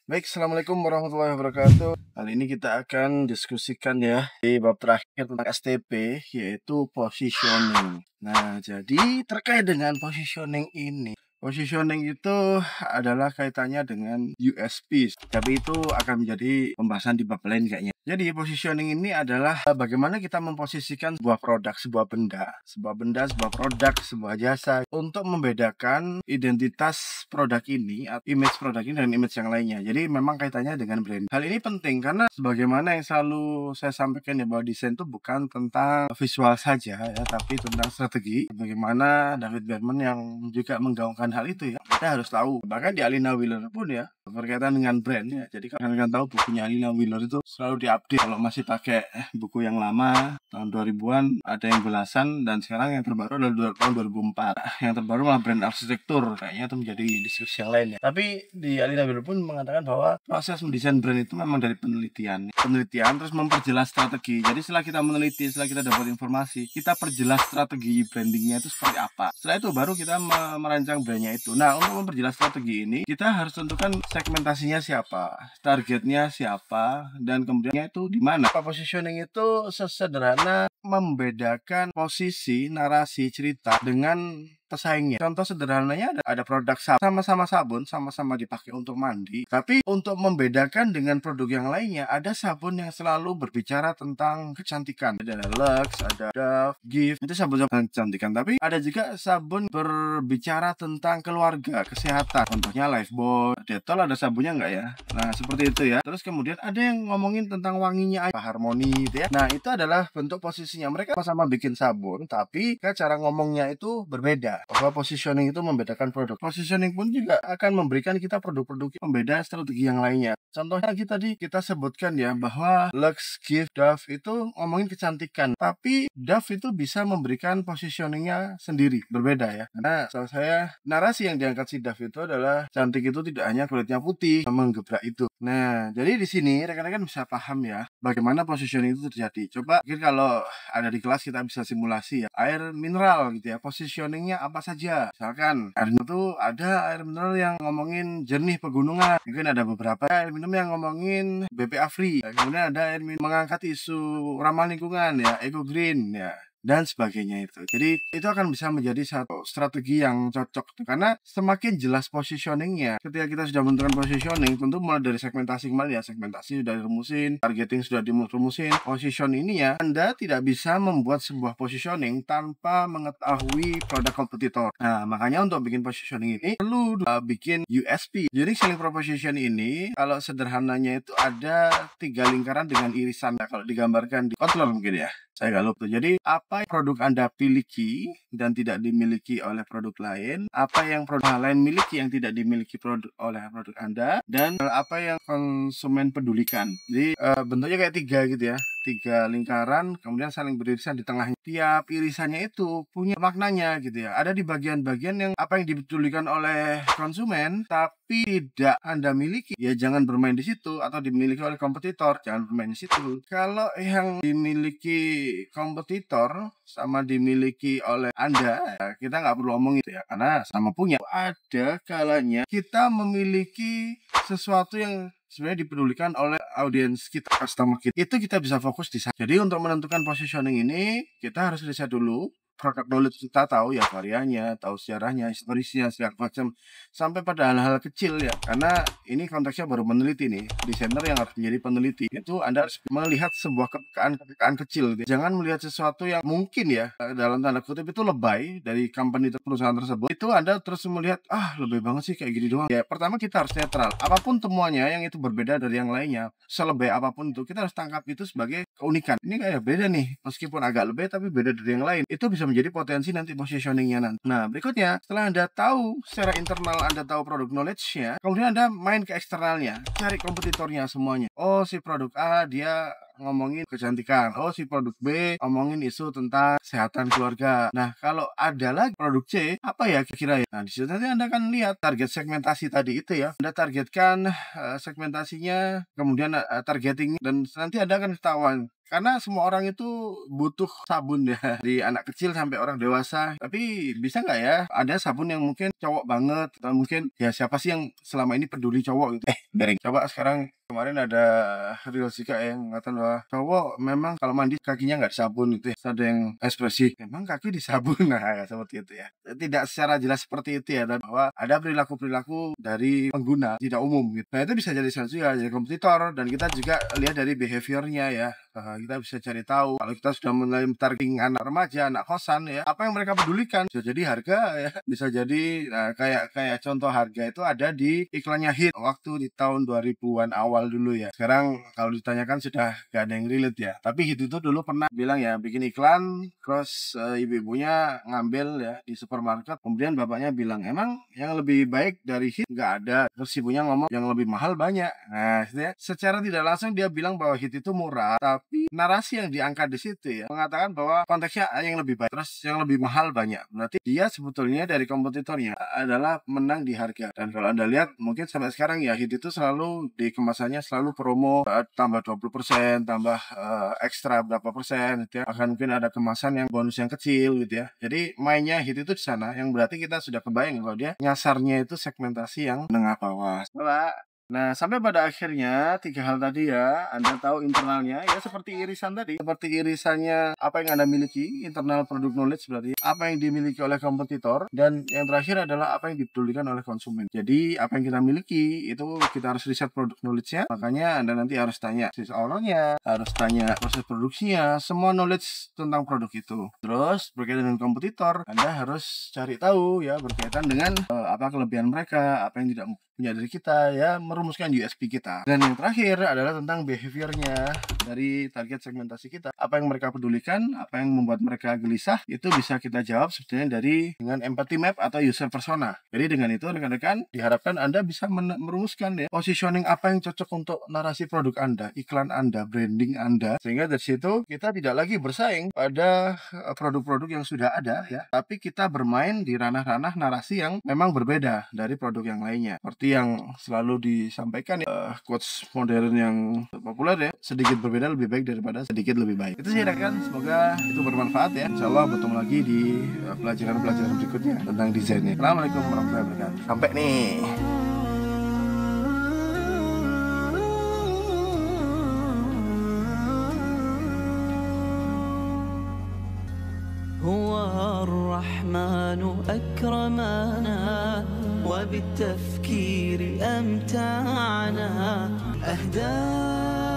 Baik, Assalamualaikum warahmatullahi wabarakatuh. Kali ini kita akan diskusikan ya di bab terakhir tentang STP, yaitu positioning. Nah, jadi terkait dengan positioning ini, positioning itu adalah kaitannya dengan USP, tapi itu akan menjadi pembahasan di bab lain kayaknya. Jadi positioning ini adalah bagaimana kita memposisikan sebuah produk, sebuah benda, sebuah produk, sebuah jasa untuk membedakan identitas produk ini, image produk ini dan image yang lainnya. Jadi memang kaitannya dengan brand. Hal ini penting karena sebagaimana yang selalu saya sampaikan ya, bahwa desain itu bukan tentang visual saja ya, tapi tentang strategi. Bagaimana David Berman yang juga menggaungkan hal itu ya, kita harus tahu. Bahkan di Alina Wheeler pun ya, berkaitan dengan brand ya. Jadi kalian tahu bukunya Alina Wheeler itu selalu diupdate. Kalau masih pakai buku yang lama tahun 2000-an ada yang belasan, dan sekarang yang terbaru adalah tahun 2004. Yang terbaru malah brand arsitektur, kayaknya itu menjadi diskusi yang lain ya. Tapi di Alina Wheeler pun mengatakan bahwa proses mendesain brand itu memang dari penelitian terus memperjelas strategi. Jadi setelah kita meneliti, setelah kita dapat informasi, kita perjelas strategi brandingnya itu seperti apa. Setelah itu baru kita merancang brandnya itu. Nah, untuk memperjelas strategi ini, kita harus tentukan segmentasinya siapa, targetnya siapa, dan kemudian itu di mana. Positioning itu sesederhana membedakan posisi narasi cerita dengan pesaingnya. Contoh sederhananya ada produk sama-sama sabun, sama-sama dipakai untuk mandi, tapi untuk membedakan dengan produk yang lainnya, ada sabun yang selalu berbicara tentang kecantikan. Ada Lux, ada Dove, Gift, itu sabun-sabun kecantikan. Tapi ada juga sabun berbicara tentang keluarga, kesehatan. Contohnya Lifebuoy, Dettol ada sabunnya nggak ya? Nah, seperti itu ya. Terus kemudian ada yang ngomongin tentang wanginya, Harmony gitu ya. Nah, itu adalah bentuk posisinya. Mereka sama-sama bikin sabun, tapi cara ngomongnya itu berbeda. Bahwa positioning itu membedakan produk. Positioning pun juga akan memberikan kita produk-produk pembeda strategi yang lainnya. Contohnya tadi kita sebutkan ya, bahwa Lux, Gift, Dove itu ngomongin kecantikan, tapi Dove itu bisa memberikan positioningnya sendiri, berbeda ya. Karena soal saya, narasi yang diangkat si Dove itu adalah cantik itu tidak hanya kulitnya putih, menggebrak itu. Nah, jadi di sini rekan-rekan bisa paham ya bagaimana positioning itu terjadi. Coba mungkin kalau ada di kelas kita bisa simulasi ya, air mineral gitu ya, positioningnya apa saja. Misalkan air minum itu ada air mineral yang ngomongin jernih pegunungan, mungkin ada beberapa air minum yang ngomongin BPA free, kemudian ada air minum mengangkat isu ramah lingkungan ya, eco green ya, dan sebagainya itu. Jadi itu akan bisa menjadi satu strategi yang cocok, karena semakin jelas positioningnya. Ketika kita sudah menentukan positioning, tentu mulai dari segmentasi kembali ya, segmentasi sudah dirumusin, targeting sudah dirumusin, position ini ya, Anda tidak bisa membuat sebuah positioning tanpa mengetahui produk kompetitor. Nah, makanya untuk bikin positioning ini perlu bikin USP. Jadi selling proposition ini kalau sederhananya itu ada 3 lingkaran dengan irisan. Nah, kalau digambarkan di controller mungkin ya, saya nggak lupa. Jadi apa yang produk Anda miliki dan tidak dimiliki oleh produk lain, apa yang produk lain miliki yang tidak dimiliki oleh produk Anda, dan apa yang konsumen pedulikan. Jadi bentuknya kayak 3 gitu ya, 3 lingkaran, kemudian saling beririsan di tengahnya. Tiap irisannya itu punya maknanya gitu ya. Ada di bagian-bagian yang apa yang dipedulikan oleh konsumen tapi tidak Anda miliki, ya jangan bermain di situ. Atau dimiliki oleh kompetitor, jangan bermain di situ. Kalau yang dimiliki kompetitor sama dimiliki oleh Anda, ya kita nggak perlu ngomong itu ya, karena sama punya. Ada kalanya kita memiliki sesuatu yang sebenarnya dipedulikan oleh audiens kita, customer kita. Itu kita bisa fokus di sana. Jadi untuk menentukan positioning ini, kita harus riset dulu. Product knowledge kita tahu ya variannya, tahu sejarahnya, historisnya, segala macam, sampai pada hal-hal kecil ya. Karena ini konteksnya baru meneliti nih. Desainer yang harus menjadi peneliti itu Anda harus melihat sebuah kepekaan kecil gitu. Jangan melihat sesuatu yang mungkin ya dalam tanda kutip itu lebay dari company perusahaan tersebut. Itu Anda terus melihat lebay banget sih kayak gini doang. Ya pertama kita harus netral. Apapun temuannya yang itu berbeda dari yang lainnya, selebay apapun itu, kita harus tangkap itu sebagai keunikan. Ini kayak beda nih, meskipun agak lebay tapi beda dari yang lain. Itu bisa menjadi potensi nanti positioningnya nanti. Nah, berikutnya setelah Anda tahu secara internal, Anda tahu produk knowledge-nya, kemudian Anda main ke eksternalnya, cari kompetitornya semuanya. Oh, si produk A dia ngomongin kecantikan. Oh, si produk B ngomongin isu tentang kesehatan keluarga. Nah, kalau ada lagi produk C, apa ya kira-kira ya? Nah, di situ nanti Anda akan lihat target segmentasi tadi itu ya. Anda targetkan segmentasinya, kemudian targeting, dan nanti Anda akan ketahuan Karena semua orang itu butuh sabun ya, dari anak kecil sampai orang dewasa. Tapi bisa nggak ya, ada sabun yang mungkin cowok banget, atau mungkin ya siapa sih yang selama ini peduli cowok gitu. Bering. Coba sekarang kemarin ada reels juga yang mengatakan bahwa cowok memang kalau mandi kakinya nggak disabun gitu ya. Terus ada yang ekspresi, memang kaki disabun. Nah, ya, seperti itu ya. Tidak secara jelas seperti itu ya, dan bahwa ada perilaku-perilaku dari pengguna tidak umum gitu. Nah, itu bisa jadi salah juga jadi kompetitor, dan kita juga lihat dari behaviornya ya. Kita bisa cari tahu kalau kita sudah mulai targeting anak remaja, anak kosan ya, apa yang mereka pedulikan. Bisa jadi harga ya, bisa jadi kayak contoh harga itu ada di iklannya HIT waktu di tahun 2000-an awal dulu ya. Sekarang kalau ditanyakan sudah gak ada yang relate ya. Tapi HIT itu dulu pernah bilang ya, bikin iklan, terus ibu-ibunya ngambil ya di supermarket, kemudian bapaknya bilang, emang yang lebih baik dari HIT nggak ada. Terus ibunya ngomong yang lebih mahal banyak. Nah, ya, secara tidak langsung dia bilang bahwa HIT itu murah, tapi narasi yang diangkat di situ ya mengatakan bahwa konteksnya yang lebih baik, terus yang lebih mahal banyak. Berarti dia sebetulnya dari kompetitornya adalah menang di harga. Dan kalau Anda lihat mungkin sampai sekarang ya HIT itu selalu di kemasannya selalu promo, tambah 20%, tambah ekstra berapa persen gitu ya. Akan mungkin ada kemasan yang bonus yang kecil gitu ya. Jadi mainnya HIT itu di sana, yang berarti kita sudah kebayang kalau dia nyasarnya itu segmentasi yang menengah bawah. Nah, sampai pada akhirnya 3 hal tadi ya, Anda tahu internalnya ya seperti irisan tadi. Seperti irisannya apa yang Anda miliki, internal product knowledge berarti apa yang dimiliki oleh kompetitor, dan yang terakhir adalah apa yang dipedulikan oleh konsumen. Jadi apa yang kita miliki itu kita harus riset product knowledge-nya. Makanya Anda nanti harus tanya sales owner-nya, harus tanya proses produksinya, semua knowledge tentang produk itu. Terus berkaitan dengan kompetitor, Anda harus cari tahu ya berkaitan dengan apa kelebihan mereka, apa yang tidak punya dari kita ya, merumuskan USP kita. Dan yang terakhir adalah tentang behaviornya dari target segmentasi kita. Apa yang mereka pedulikan, apa yang membuat mereka gelisah, itu bisa kita jawab sebetulnya dengan empathy map atau user persona. Jadi dengan itu rekan-rekan diharapkan Anda bisa merumuskan ya positioning apa yang cocok untuk narasi produk Anda, iklan Anda, branding Anda. Sehingga dari situ kita tidak lagi bersaing pada produk-produk yang sudah ada ya, tapi kita bermain di ranah-ranah narasi yang memang berbeda dari produk yang lainnya. Seperti yang selalu disampaikan ya, quotes modern yang populer ya, sedikit berbeda lebih baik daripada sedikit lebih baik. Itu sih rekan, semoga itu bermanfaat ya. Insyaallah bertemu lagi di pelajaran-pelajaran berikutnya tentang desainnya. Assalamualaikum warahmatullahi wabarakatuh. Sampai nih. هو الرحمن أكرمنا وبالتفكير أمتعنا أهدانا